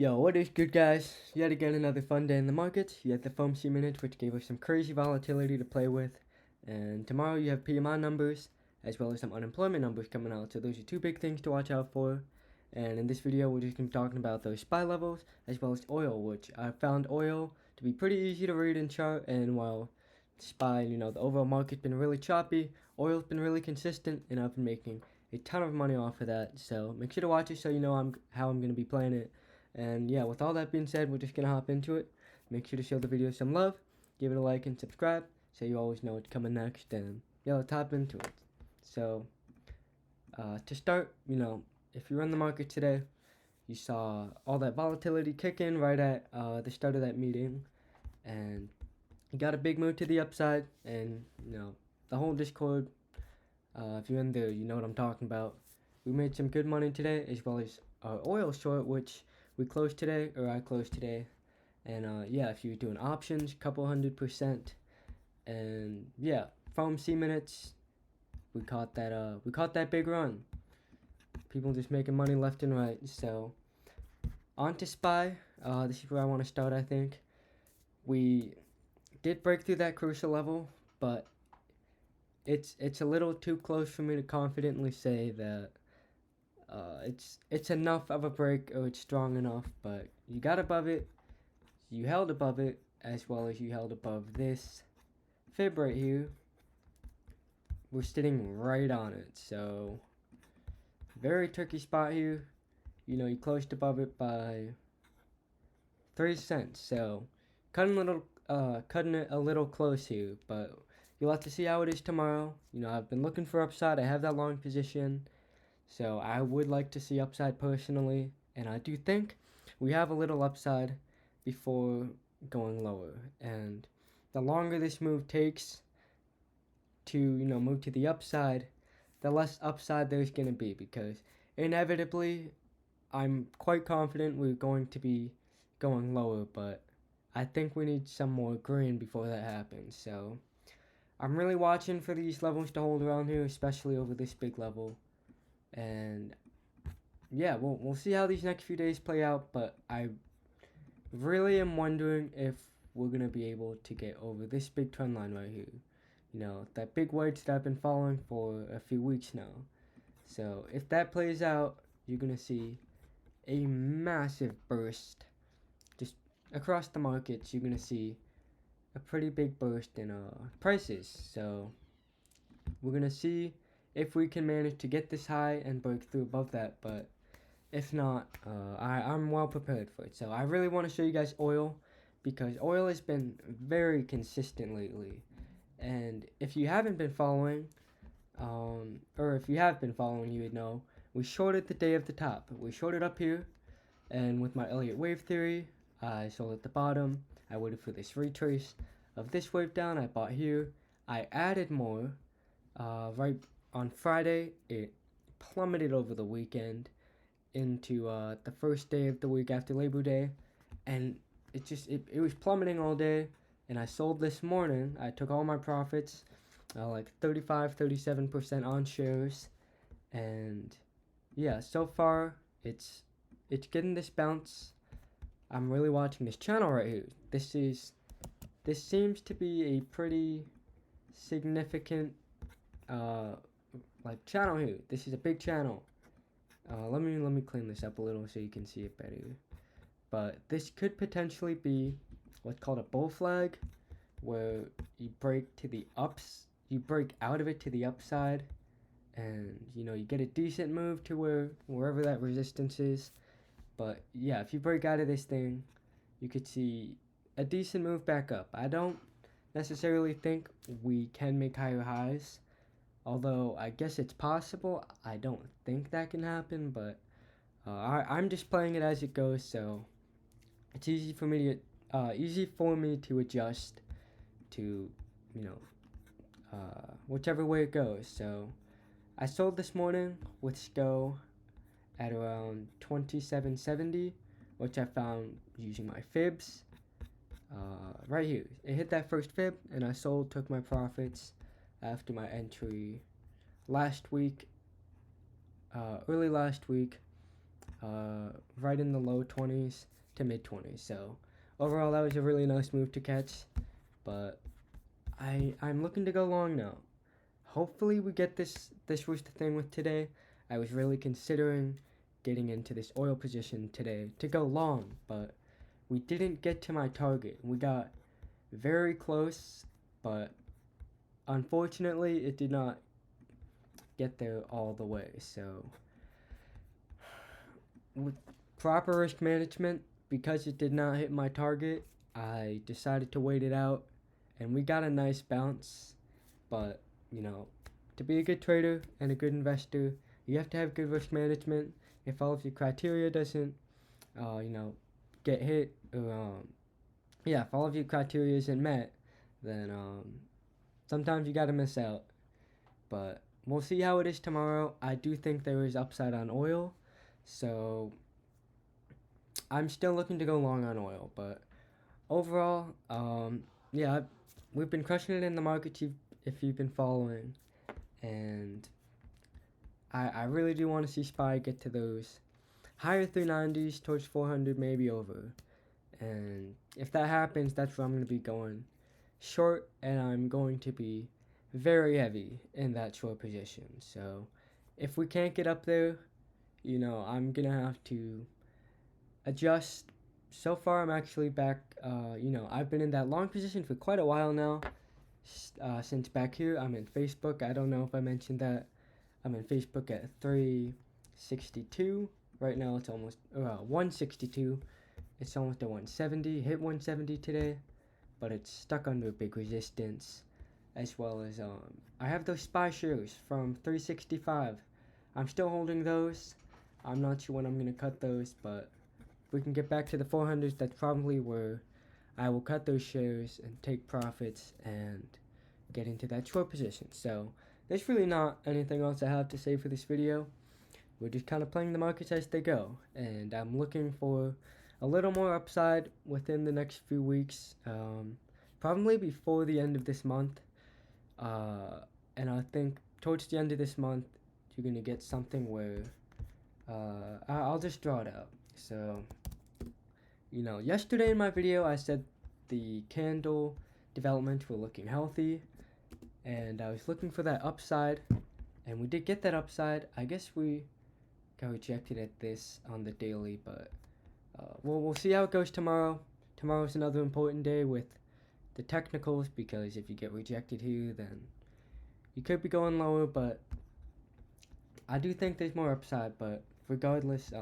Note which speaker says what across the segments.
Speaker 1: Yo, what is good, guys? Yet again, another fun day in the markets. You had the FOMC minutes, which gave us some crazy volatility to play with. And tomorrow you have PMI numbers, as well as some unemployment numbers coming out. So those are two big things to watch out for. And in this video, we're just going to be talking about those SPY levels, as well as oil, which I found oil to be pretty easy to read and chart. And while SPY, the overall market's been really choppy, oil's been really consistent, and I've been making a ton of money off of that. So make sure to watch it so you know how I'm going to be playing it. And yeah, with all that being said, we're just going to hop into it. Make sure to show the video some love, give it a like and subscribe so you always know what's coming next. And yeah, let's hop into it. So, to start, if you're in the market today, you saw all that volatility kick in right at the start of that meeting. And you got a big move to the upside. And, the whole Discord, if you're in there, you know what I'm talking about. We made some good money today, as well as our oil short, which we closed today, or I closed today. And yeah, if you're doing options, couple 100%. And yeah, FOMC minutes, we caught that big run. People just making money left and right. So on to SPY. This is where I want to start. I think we did break through that crucial level, but it's a little too close for me to confidently say that it's enough of a break or it's strong enough. But you got above it, you held above it, as well as you held above this fib right here. We're sitting right on it, so very tricky spot here. You closed above it by 3 cents, so cutting it a little close here, but you'll have to see how it is tomorrow. I've been looking for upside. I have that long position, so I would like to see upside personally, and I do think we have a little upside before going lower. And the longer this move takes to, move to the upside, the less upside there's going to be, because inevitably I'm quite confident we're going to be going lower, but I think we need some more green before that happens. So I'm really watching for these levels to hold around here, especially over this big level. And yeah, we'll see how these next few days play out, but I really am wondering if we're going to be able to get over this big trend line right here. That big wedge that I've been following for a few weeks now. So if that plays out, you're going to see a massive burst just across the markets. You're going to see a pretty big burst in prices. So we're going to see if we can manage to get this high and break through above that. But if not, I'm well prepared for it. So I really want to show you guys oil, because oil has been very consistent lately. And if you haven't been following, or if you have been following, you would know we shorted the day of the top. We shorted up here, and with my Elliott wave theory, I sold at the bottom. I waited for this retrace of this wave down. I bought here. I added more. Right on Friday, it plummeted over the weekend into the first day of the week after Labor Day, and it was plummeting all day. And I sold this morning. I took all my profits, like 37% on shares. And yeah, so far it's getting this bounce. I'm really watching this channel right here. This seems to be a pretty significant like channel here. This is a big channel. Let me clean this up a little so you can see it better. But this could potentially be what's called a bull flag, where you break out of it to the upside, and you get a decent move to wherever that resistance is. But yeah, if you break out of this thing, you could see a decent move back up. I don't necessarily think we can make higher highs, although I guess it's possible. I don't think that can happen, but I'm just playing it as it goes, so it's easy for me to adjust to whichever way it goes. So I sold this morning with SCO at around 27.70, which I found using my fibs right here. It hit that first fib, and I sold, took my profits after my entry last week, early last week. right in the low 20s to mid 20s. So overall, that was a really nice move to catch. But I'm looking to go long now. Hopefully we get this rooster thing with today. I was really considering getting into this oil position today to go long, but we didn't get to my target. We got very close, but unfortunately it did not get there all the way. So with proper risk management, because it did not hit my target, I decided to wait it out, and we got a nice bounce. But you know, to be a good trader and a good investor, you have to have good risk management. If all of your criteria doesn't, get hit, or if all of your criteria isn't met, then sometimes you gotta miss out. But we'll see how it is tomorrow. I do think there is upside on oil, so I'm still looking to go long on oil. But overall, we've been crushing it in the market if you've been following, and I really do want to see SPY get to those higher 390s towards 400, maybe over. And if that happens, that's where I'm going to be going short, and I'm going to be very heavy in that short position. So if we can't get up there, I'm going to have to adjust. So far, I'm actually back, I've been in that long position for quite a while now. Since back here, I'm in Facebook. I don't know if I mentioned that. I'm in Facebook at 362. Right now, it's almost 162. It's almost at 170. Hit 170 today, but it's stuck under a big resistance. As well as I have those SPY shares from 365. I'm still holding those. I'm not sure when I'm gonna cut those, but if we can get back to the 400s, that's probably where I will cut those shares and take profits and get into that short position. So there's really not anything else I have to say for this video. We're just kind of playing the markets as they go, and I'm looking for a little more upside within the next few weeks, probably before the end of this month. And I think towards the end of this month, you're going to get something where I'll just draw it out. So, yesterday in my video, I said the candle developments were looking healthy, and I was looking for that upside, and we did get that upside. I guess we got rejected at this on the daily, but we'll see how it goes tomorrow. Tomorrow's another important day with the technicals, because if you get rejected here, then you could be going lower, but I do think there's more upside. But regardless,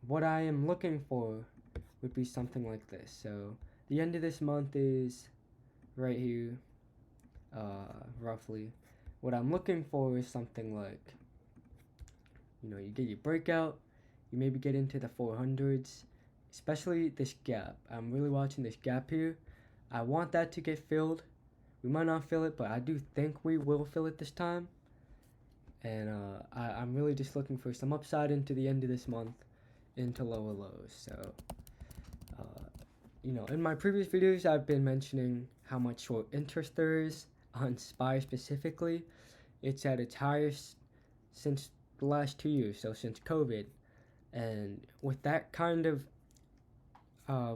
Speaker 1: what I am looking for would be something like this. So the end of this month is right here, roughly. What I'm looking for is something like, you get your breakout, you maybe get into the 400s, especially this gap. I'm really watching this gap here. I want that to get filled. We might not fill it, but I do think we will fill it this time. And I'm really just looking for some upside into the end of this month, into lower lows. So, in my previous videos, I've been mentioning how much short interest there is on SPY specifically. It's at its highest since the last 2 years, so since COVID. And with that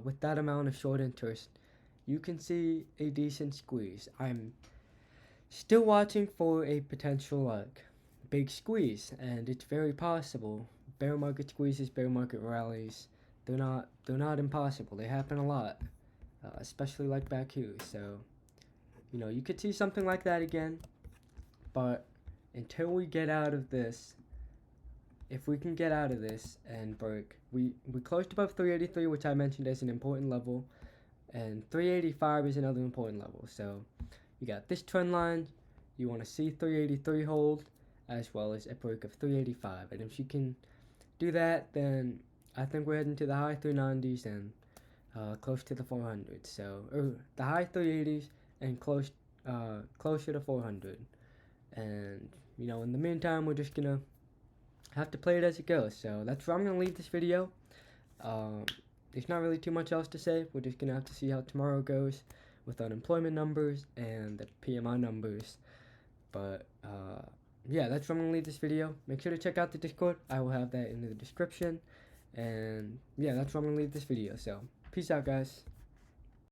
Speaker 1: with that amount of short interest, you can see a decent squeeze. I'm still watching for a potential big squeeze, and it's very possible. Bear market squeezes, bear market rallies, they're not impossible. They happen a lot, especially like back here. So, you could see something like that again, but until we get out of this, if we can get out of this and break, we closed above 383, which I mentioned as an important level, and 385 is another important level. So you got this trend line, you want to see 383 hold, as well as a break of 385. And if you can do that, then I think we're heading to the high 390s and close to the 400. So, or the high 380s and closer to 400. And in the meantime, we're just gonna have to play it as it goes. So that's where I'm gonna leave this video. There's not really too much else to say. We're just gonna have to see how tomorrow goes with unemployment numbers and the PMI numbers. But yeah, that's where I'm gonna leave this video. Make sure to check out the Discord. I will have that in the description. And yeah, that's where I'm gonna leave this video. So peace out, guys.